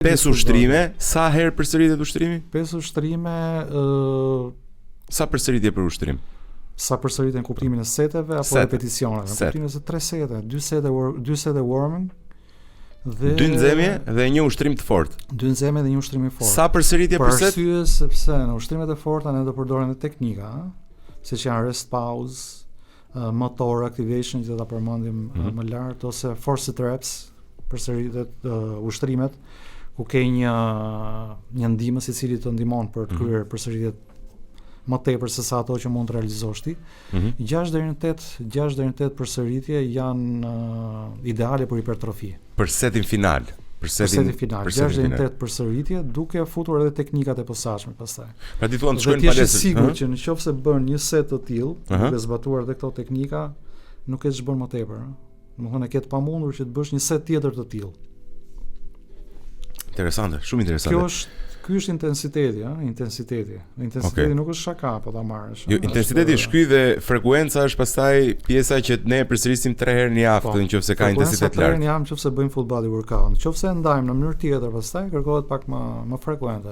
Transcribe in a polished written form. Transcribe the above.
5 ushtrime, sa herë përsëritet ushtrimi? 5 ushtrime, Sa përsëritje për ushtrim? sa përsëritjen kuptimin e seteve apo Sete. repeticioneve? Set. Kuptimin e 3 sete, 2 sete warming dhe 2 nxemje dhe 1 ushtrim të fortë. 2 nxemje dhe 1 ushtrim i fortë. Sa përsëritje Për për set? arsye sepse në ushtrimet e forta ne do përdorim teknika, siç janë rest pause, motor activation që do ta përmendim më lart, ose forced reps, përsëritet ushtrimet ku ke një ndihmës i cili të ndihmon për të kryer përsëritjet më tepër se sa ato që mund të realizosh ti. 6 deri në 8 përsëritje janë ideale për hipertrofi. Për setin final. Për setin final, për 6 setin deri në final. 8 përsëritje, duke futur edhe teknikat e posaçme pastaj. Pra ti thua të Dhe shkojnë ti je palestër. sigur që nëse bën një set të tillë, Aha. duke zbatuar edhe këto teknika, nuk e ç'bën më tepër, ëh. Domethënë e ke të pamundur që të bësh një set tjetër të tillë. Interesante, shumë interesante. Ky është intensiteti, ëh, intensiteti. Intensiteti nuk është shaka, po ta marrësh. Jo, intensiteti është ky dhe frekuenca është pastaj pjesa që ne e përsërisim 3 herë në javë, nëse ka intensitet lart. Nëse bëjmë full body workout, nëse ndajmë në mënyrë tjetër, pastaj kërkohet pak më frekuente.